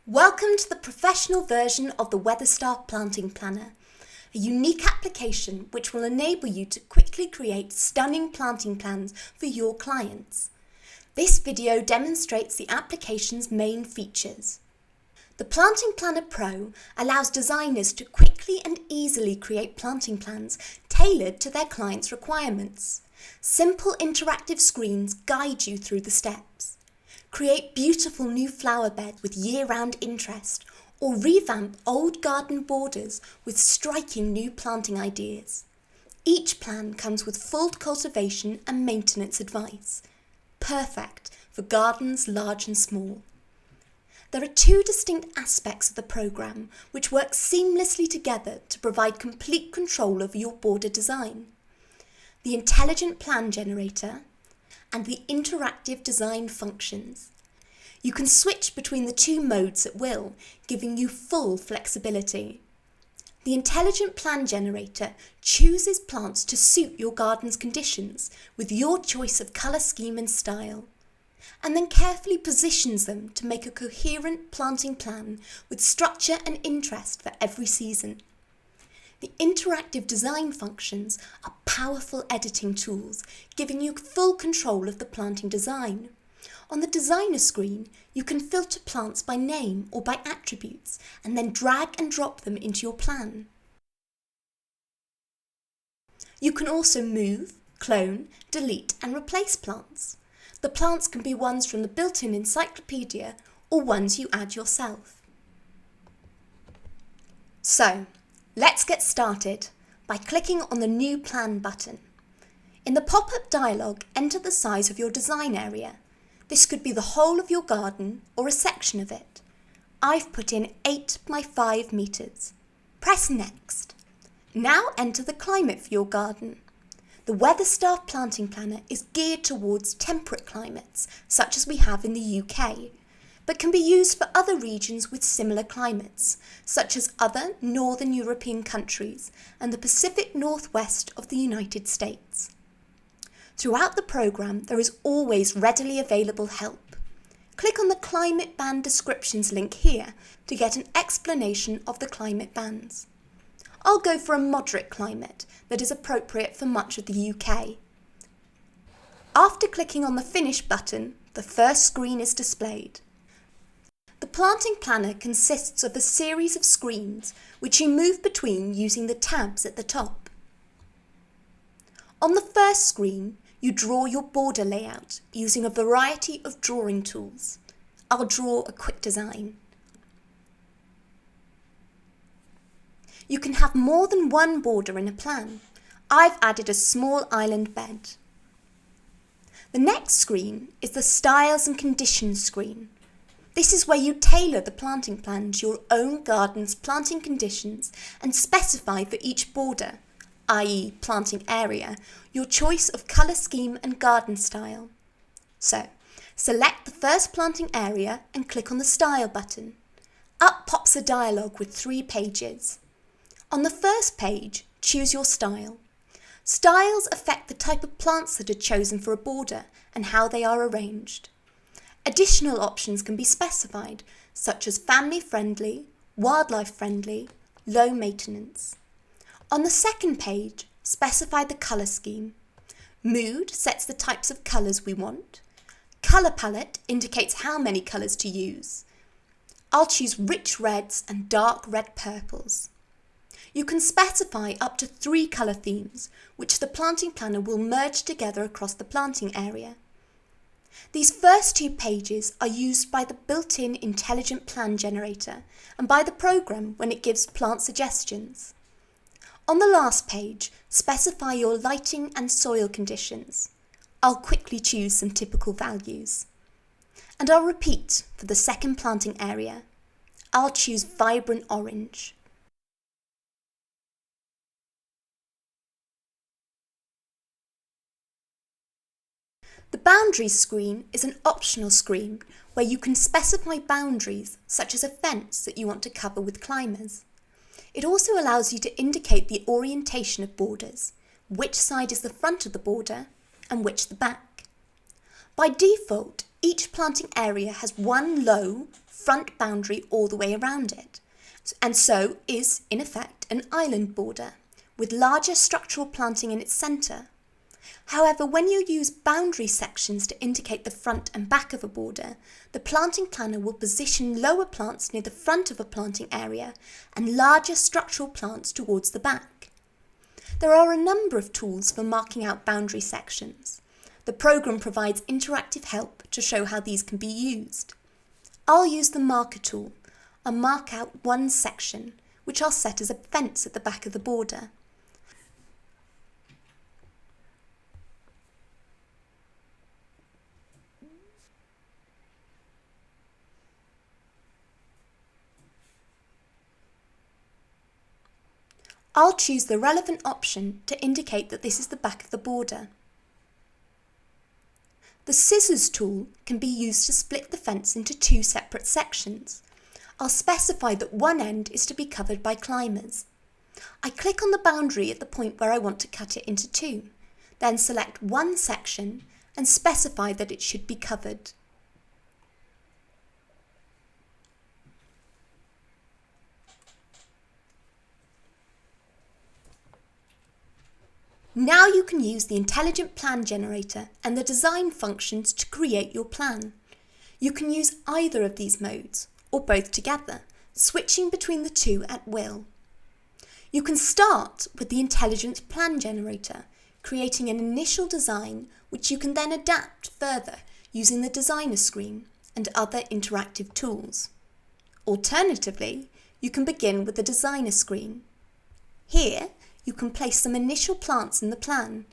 Welcome to the professional version of the Weatherstaff PlantingPlanner, a unique application which will enable you to quickly create stunning planting plans for your clients. This video demonstrates the application's main features. The PlantingPlanner Pro allows designers to quickly and easily create planting plans tailored to their clients' requirements. Simple interactive screens guide you through the steps. Create beautiful new flower beds with year-round interest, or revamp old garden borders with striking new planting ideas. Each plan comes with full cultivation and maintenance advice, perfect for gardens large and small. There are two distinct aspects of the program which work seamlessly together to provide complete control over your border design: the intelligent plan generator and the interactive design functions. You can switch between the two modes at will, giving you full flexibility. The intelligent plan generator chooses plants to suit your garden's conditions with your choice of colour scheme and style, and then carefully positions them to make a coherent planting plan with structure and interest for every season. The interactive design functions are powerful editing tools, giving you full control of the planting design. On the designer screen, you can filter plants by name or by attributes, and then drag and drop them into your plan. You can also move, clone, delete and replace plants. The plants can be ones from the built-in encyclopedia or ones you add yourself. So, let's get started by clicking on the New Plan button. In the pop-up dialog, enter the size of your design area. This could be the whole of your garden or a section of it. I've put in 8 by 5 meters. Press Next. Now enter the climate for your garden. The Weatherstaff PlantingPlanner is geared towards temperate climates, such as we have in the UK, but can be used for other regions with similar climates, such as other northern European countries and the Pacific Northwest of the United States. Throughout the programme, there is always readily available help. Click on the Climate Band Descriptions link here to get an explanation of the climate bands. I'll go for a moderate climate that is appropriate for much of the UK. After clicking on the Finish button, the first screen is displayed. The Planting Planner consists of a series of screens which you move between using the tabs at the top. On the first screen, you draw your border layout using a variety of drawing tools. I'll draw a quick design. You can have more than one border in a plan. I've added a small island bed. The next screen is the Styles and Conditions screen. This is where you tailor the planting plan to your own garden's planting conditions and specify for each border, i.e. planting area, your choice of colour scheme and garden style. So, select the first planting area and click on the Style button. Up pops a dialog with 3 pages. On the first page, choose your style. Styles affect the type of plants that are chosen for a border and how they are arranged. Additional options can be specified, such as family-friendly, wildlife-friendly, low maintenance. On the second page, specify the colour scheme. Mood sets the types of colours we want. Colour palette indicates how many colours to use. I'll choose rich reds and dark red purples. You can specify up to 3 colour themes, which the planting planner will merge together across the planting area. These first 2 pages are used by the built-in intelligent plan generator and by the programme when it gives plant suggestions. On the last page, specify your lighting and soil conditions. I'll quickly choose some typical values. And I'll repeat for the second planting area. I'll choose vibrant orange. The Boundaries screen is an optional screen where you can specify boundaries, such as a fence that you want to cover with climbers. It also allows you to indicate the orientation of borders, which side is the front of the border and which the back. By default, each planting area has one low front boundary all the way around it, and so is, in effect, an island border, with larger structural planting in its centre. However, when you use boundary sections to indicate the front and back of a border, the planting planner will position lower plants near the front of a planting area and larger structural plants towards the back. There are a number of tools for marking out boundary sections. The programme provides interactive help to show how these can be used. I'll use the marker tool. I'll mark out one section, which I'll set as a fence at the back of the border. I'll choose the relevant option to indicate that this is the back of the border. The scissors tool can be used to split the fence into two separate sections. I'll specify that one end is to be covered by climbers. I click on the boundary at the point where I want to cut it into two, then select one section and specify that it should be covered. Now you can use the intelligent plan generator and the design functions to create your plan. You can use either of these modes, or both together, switching between the two at will. You can start with the intelligent plan generator, creating an initial design which you can then adapt further using the designer screen and other interactive tools. Alternatively, you can begin with the designer screen. Here, you can place some initial plants in the plan.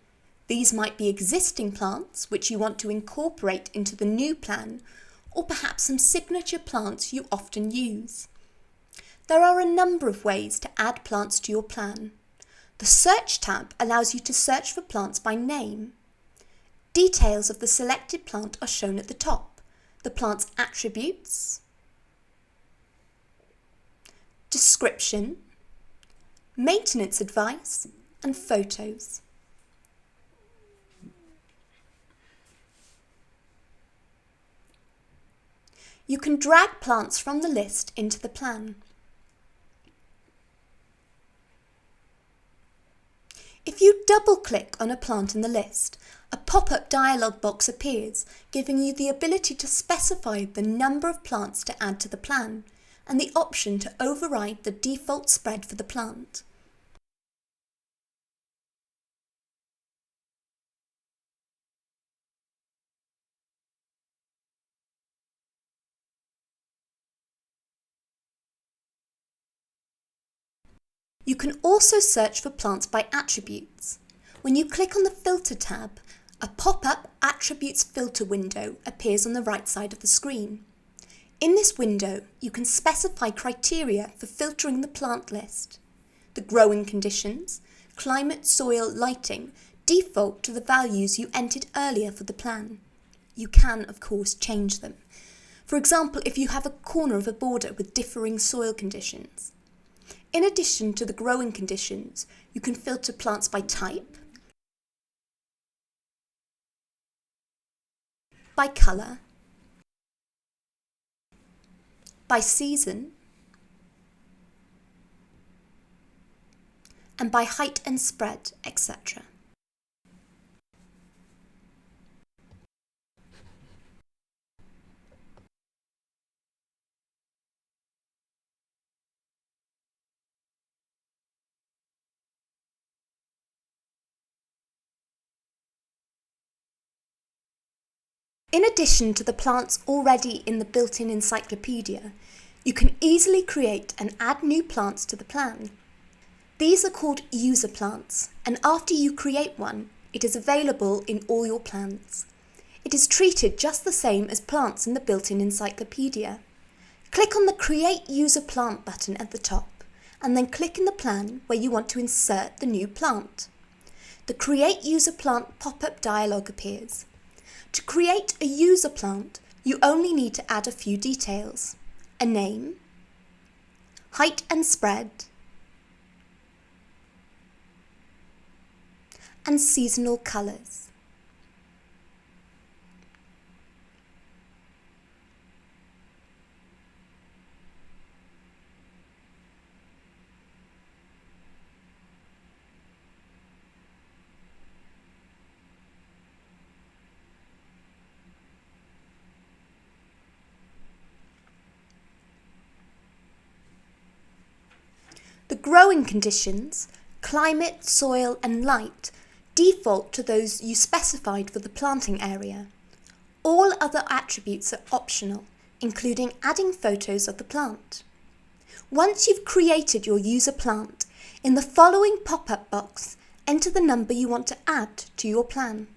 These might be existing plants which you want to incorporate into the new plan, or perhaps some signature plants you often use. There are a number of ways to add plants to your plan. The Search tab allows you to search for plants by name. Details of the selected plant are shown at the top. The plant's attributes, description, maintenance advice, and photos. You can drag plants from the list into the plan. If you double-click on a plant in the list, a pop-up dialog box appears, giving you the ability to specify the number of plants to add to the plan, and the option to override the default spread for the plant. You can also search for plants by attributes. When you click on the Filter tab, a pop-up Attributes filter window appears on the right side of the screen. In this window, you can specify criteria for filtering the plant list. The growing conditions, climate, soil, lighting default to the values you entered earlier for the plan. You can, of course, change them. For example, if you have a corner of a border with differing soil conditions. In addition to the growing conditions, you can filter plants by type, by colour, by season, and by height and spread, etc. In addition to the plants already in the built-in encyclopedia, you can easily create and add new plants to the plan. These are called user plants, and after you create one, it is available in all your plans. It is treated just the same as plants in the built-in encyclopedia. Click on the Create User Plant button at the top, and then click in the plan where you want to insert the new plant. The Create User Plant pop-up dialog appears. To create a user plant, you only need to add a few details: a name, height and spread, and seasonal colours. The growing conditions, climate, soil and light, default to those you specified for the planting area. All other attributes are optional, including adding photos of the plant. Once you've created your user plant, in the following pop-up box, enter the number you want to add to your plan.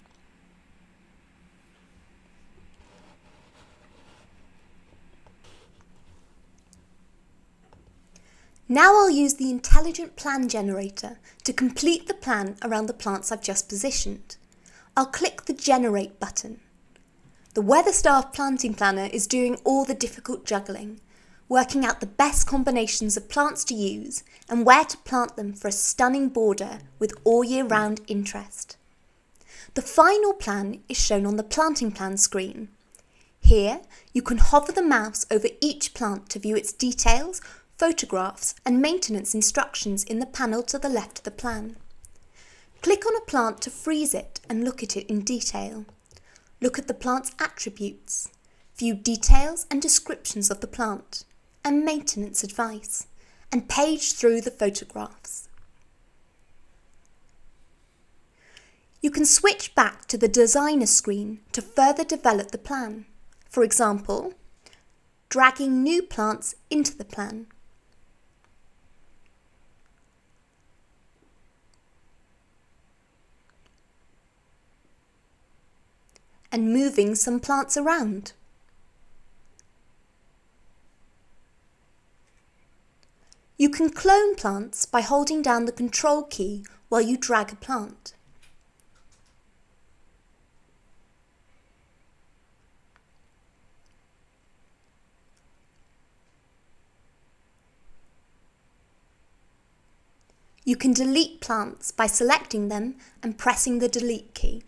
Now I'll use the intelligent plan generator to complete the plan around the plants I've just positioned. I'll click the Generate button. The Weatherstaff PlantingPlanner is doing all the difficult juggling, working out the best combinations of plants to use and where to plant them for a stunning border with all year round interest. The final plan is shown on the Planting Plan screen. Here, you can hover the mouse over each plant to view its details, photographs and maintenance instructions in the panel to the left of the plan. Click on a plant to freeze it and look at it in detail. Look at the plant's attributes, view details and descriptions of the plant, and maintenance advice, and page through the photographs. You can switch back to the designer screen to further develop the plan. For example, dragging new plants into the plan. And moving some plants around. You can clone plants by holding down the Control key while you drag a plant. You can delete plants by selecting them and pressing the Delete key.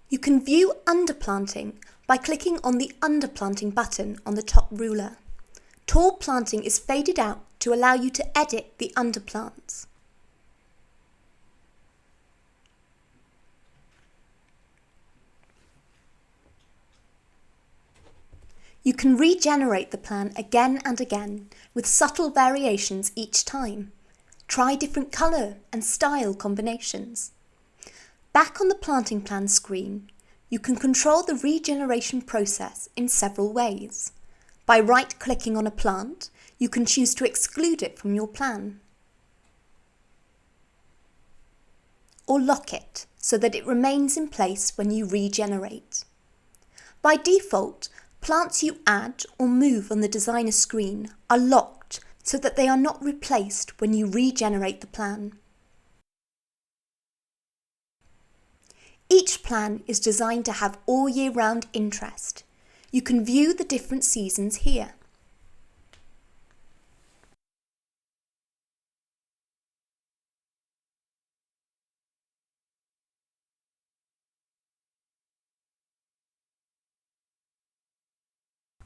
You can view underplanting by clicking on the Underplanting button on the top ruler. Tall planting is faded out to allow you to edit the underplants. You can regenerate the plan again and again with subtle variations each time. Try different colour and style combinations. Back on the planting plan screen, you can control the regeneration process in several ways. By right-clicking on a plant, you can choose to exclude it from your plan. Or lock it so that it remains in place when you regenerate. By default, plants you add or move on the designer screen are locked so that they are not replaced when you regenerate the plan. Each plan is designed to have all year round interest. You can view the different seasons here.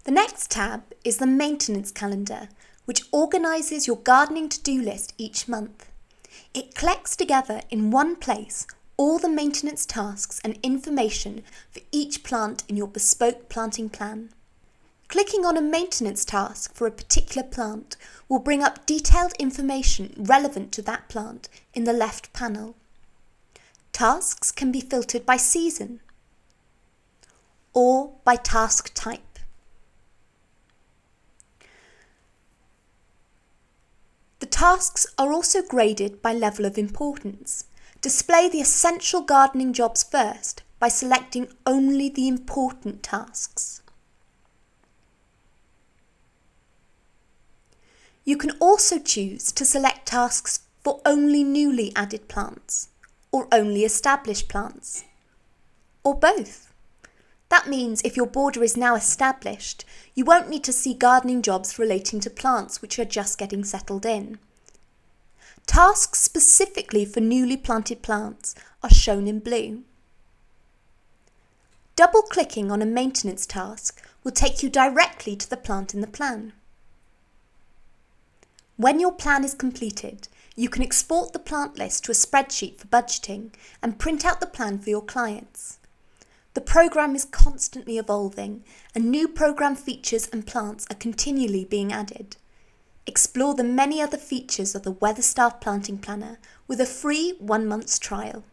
The next tab is the maintenance calendar, which organises your gardening to-do list each month. It collects together in one place all the maintenance tasks and information for each plant in your bespoke planting plan. Clicking on a maintenance task for a particular plant will bring up detailed information relevant to that plant in the left panel. Tasks can be filtered by season or by task type. The tasks are also graded by level of importance. Display the essential gardening jobs first by selecting only the important tasks. You can also choose to select tasks for only newly added plants, or only established plants, or both. That means if your border is now established, you won't need to see gardening jobs relating to plants which are just getting settled in. Tasks specifically for newly planted plants are shown in blue. Double-clicking on a maintenance task will take you directly to the plant in the plan. When your plan is completed, you can export the plant list to a spreadsheet for budgeting and print out the plan for your clients. The program is constantly evolving, and new program features and plants are continually being added. Explore the many other features of the Weatherstaff Planting Planner with a free 1 month's trial.